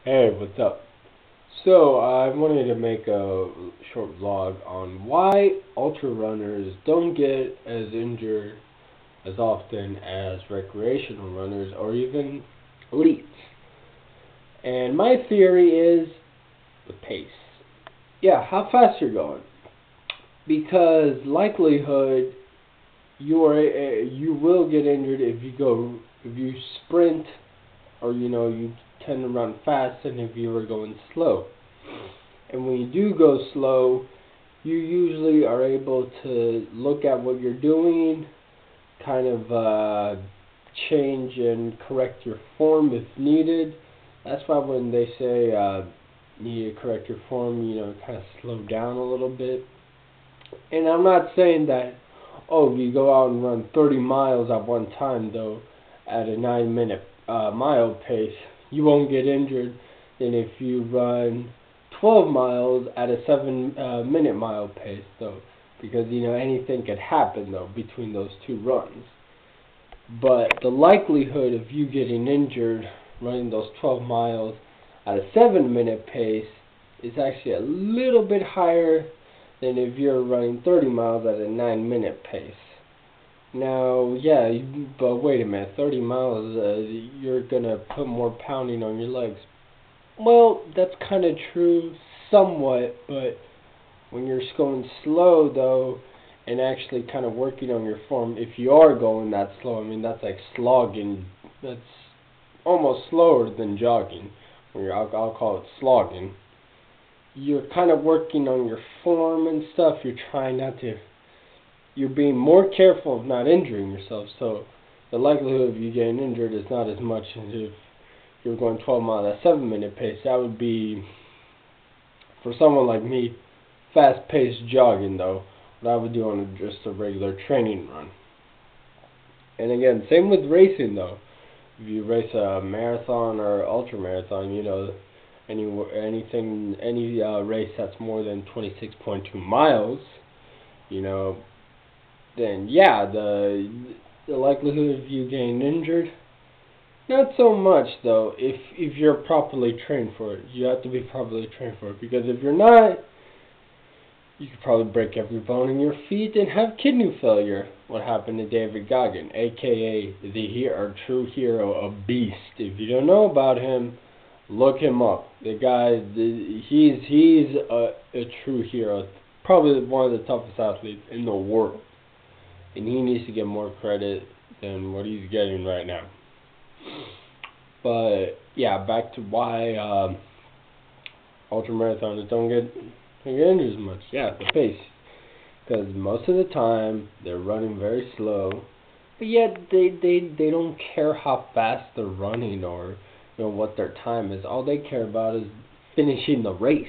Hey, what's up? So, I wanted to make a short vlog on why ultra runners don't get as injured as often as recreational runners or even elites. And my theory is the pace. Yeah, how fast you're going. Because likelihood you will get injured if you sprint or you tend to run fast than if you were going slow. And when you do go slow, you usually are able to look at what you're doing, kind of change and correct your form if needed. That's why when they say you need to correct your form, kind of slow down a little bit. And I'm not saying that, oh, if you go out and run 30 miles at one time, though, at a 9-minute mile pace, you won't get injured than if you run 12 miles at a 7-minute mile pace, though, because, anything could happen, though, between those two runs. But the likelihood of you getting injured running those 12 miles at a 7-minute pace is actually a little bit higher than if you're running 30 miles at a 9-minute pace. Now, yeah, but wait a minute, 30 miles, you're going to put more pounding on your legs. Well, that's kind of true somewhat, but when you're going slow, though, and actually kind of working on your form, if you are going that slow, I mean, that's like slogging. That's almost slower than jogging. I'll call it slogging. You're kind of working on your form and stuff. You're trying not to. You're being more careful of not injuring yourself. So the likelihood of you getting injured is not as much as if you're going 12 miles at a 7-minute pace. That would be, for someone like me, fast-paced jogging, though. What I would do on just a regular training run. And again, same with racing, though. If you race a marathon or ultramarathon, any race that's more than 26.2 miles, you know, then yeah, the likelihood of you getting injured, not so much though. If you're properly trained for it, you have to be properly trained for it, because if you're not, you could probably break every bone in your feet and have kidney failure. What happened to David Goggin, aka true hero, a beast. If you don't know about him, look him up. The guy, he's a true hero. Probably one of the toughest athletes in the world, and he needs to get more credit than what he's getting right now. But yeah, back to why ultramarathoners don't get injured as much. Yeah, the pace, because most of the time they're running very slow, but yet they don't care how fast they're running or what their time is. All they care about is finishing the race.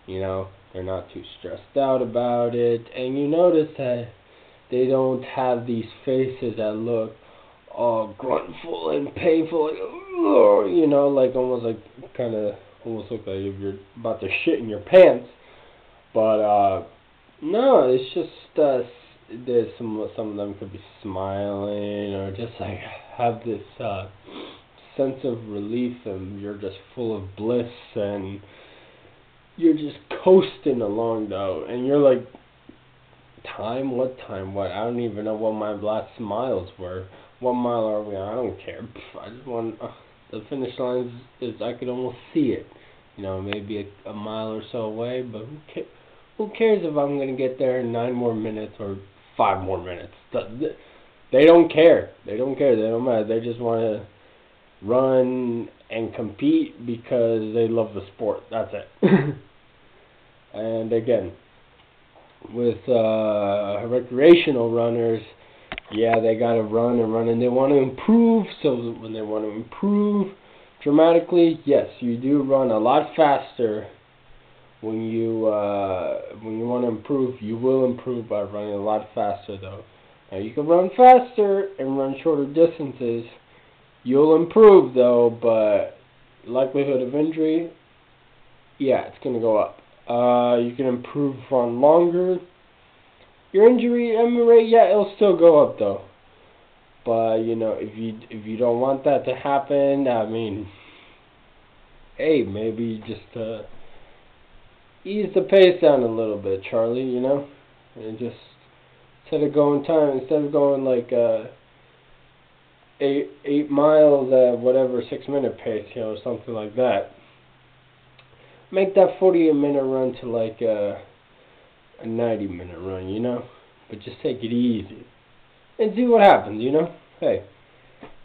They're not too stressed out about it, and you notice that they don't have these faces that look all gruntful and painful, like, like almost like kind of almost look like if you're about to shit in your pants. But no, it's just there's some of them could be smiling or just like have this sense of relief, and you're just full of bliss, and you're just coasting along though, and you're like, what, I don't even know what my last miles were. What mile are we on? I don't care. I just want the finish line is I could almost see it. Maybe a mile or so away, but who cares if I'm going to get there in 9 more minutes or 5 more minutes? They don't care. They don't care. They don't matter. They just want to run and compete because they love the sport. That's it. And again, with recreational runners, yeah, they gotta run and run, and they want to improve. So when they want to improve dramatically, yes, you do run a lot faster. When you want to improve, you will improve by running a lot faster, though. Now you can run faster and run shorter distances. You'll improve, though, but likelihood of injury, yeah, it's gonna go up. You can improve on longer. Your injury rate, yeah, it'll still go up though. But if you don't want that to happen, I mean, hey, maybe just ease the pace down a little bit, Charlie, you know? And just, instead of going like 8 miles at whatever 6 minute pace, you know, something like that. Make that 48-minute run to like a 90-minute run, you know? But just take it easy. And see what happens, you know? Hey,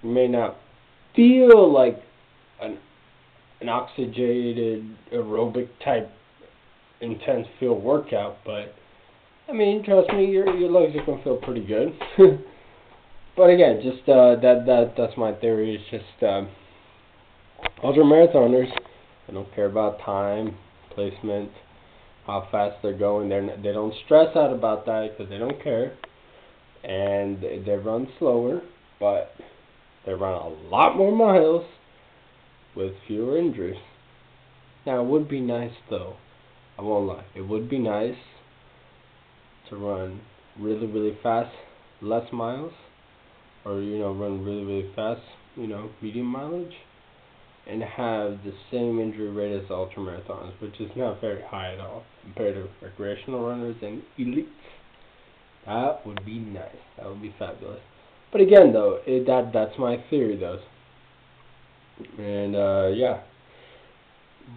you may not feel like an oxygenated aerobic type intense field workout, but I mean, trust me, your legs are gonna feel pretty good. But again, just that's my theory. It's just ultramarathoners. They don't care about time, placement, how fast they're going. They don't stress out about that because they don't care, and they run slower, but they run a lot more miles with fewer injuries. Now, it would be nice, though. I won't lie. It would be nice to run really, really fast, less miles, or, you know, run really, really fast, you know, medium mileage, and have the same injury rate as ultramarathons, which is not very high at all compared to recreational runners and elites. That would be nice. That would be fabulous. But again, though, that's my theory, though. And yeah.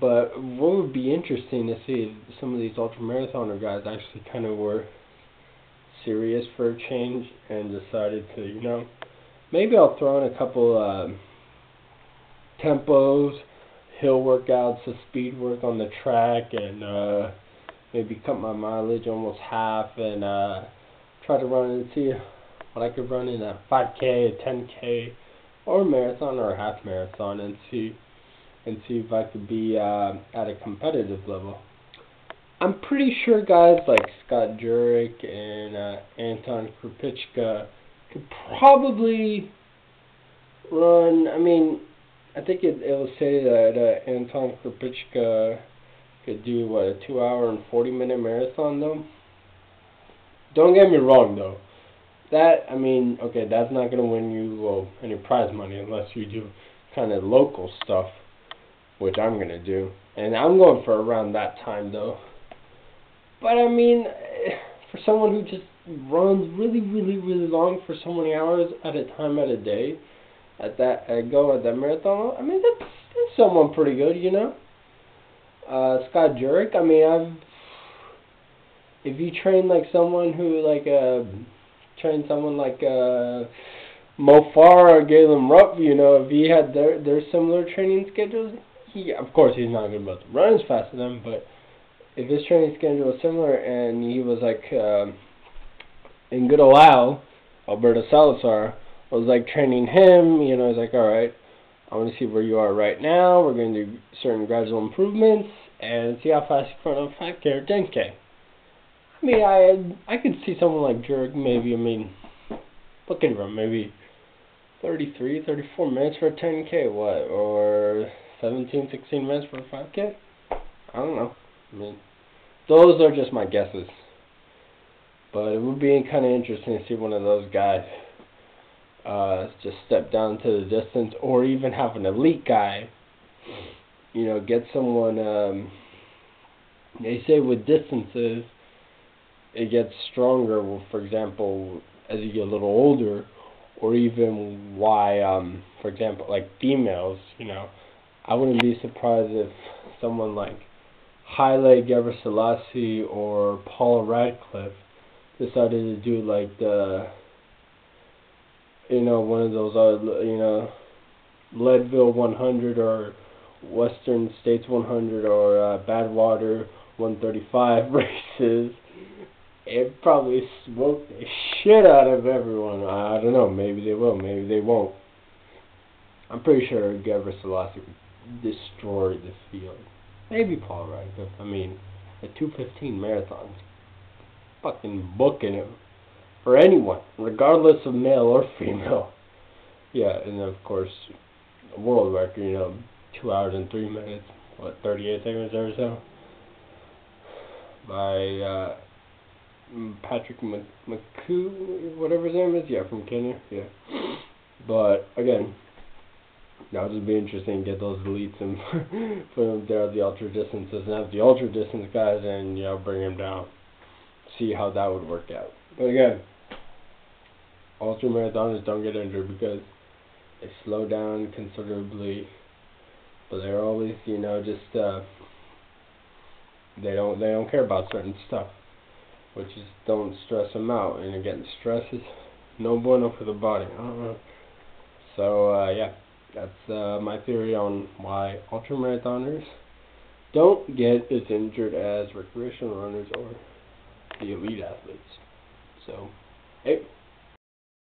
But what would be interesting to see if some of these ultramarathoner guys actually kind of were serious for a change and decided to, you know, maybe I'll throw in a couple tempos, hill workouts, the speed work on the track, and maybe cut my mileage almost half and try to run and see what I could run in a 5K, a 10K, or a marathon or a half marathon, and see if I could be at a competitive level. I'm pretty sure guys like Scott Jurek and Anton Krupicka could probably run. I mean, I think it will say that Anton Krupicka could do what, a 2 hour and 40-minute marathon though. Don't get me wrong though. That, I mean, okay, that's not gonna win you any prize money unless you do kind of local stuff, which I'm gonna do, and I'm going for around that time though. But I mean, for someone who just runs really, really, really long for so many hours at a time at a day, at that marathon, I mean that's someone pretty good, you know. Scott Jurek, I mean, if you train like someone who train someone like Mo Farah or Galen Rupp, you know, if he had their similar training schedules, of course he's not going to be able to run as fast as them, but if his training schedule was similar and he was like in good Alberto Salazar was like training him, you know, he's like, alright, I want to see where you are right now, we're going to do certain gradual improvements and see how fast you can run on 5K or 10K. I mean, I could see someone like Jurek maybe, I mean, looking for maybe 33, 34 minutes for a 10K, what, or 17, 16 minutes for a 5K? I don't know. I mean, those are just my guesses. But it would be kind of interesting to see one of those guys just step down to the distance, or even have an elite guy, you know, get someone, they say with distances, it gets stronger, well, for example, as you get a little older, or even why, for example, like females, you know, I wouldn't be surprised if someone like Haile Gebrselassie or Paula Radcliffe decided to do like the, you know, one of those, you know, Leadville 100 or Western States 100 or Badwater 135 races. It probably smoked the shit out of everyone. I don't know, maybe they will, maybe they won't. I'm pretty sure Gebrselassie would destroy the field. Maybe Paul Radcliffe. I mean, a 2:15 marathon, fucking booking it for anyone, regardless of male or female. Yeah, and then of course, a world record, you know, 2 hours and 3 minutes, what, 38 seconds or so, by Patrick McCoo, whatever his name is, yeah, from Kenya, yeah. But again, That would just be interesting to get those elites and put them there at the ultra distances, and have the ultra distance guys and bring them down. See how that would work out. But again, ultramarathoners don't get injured because they slow down considerably, but they're always just they don't care about certain stuff, which is don't stress them out. And again, stress is no bueno for the body. So yeah, that's my theory on why ultramarathoners don't get as injured as recreational runners or the elite athletes. So, hey.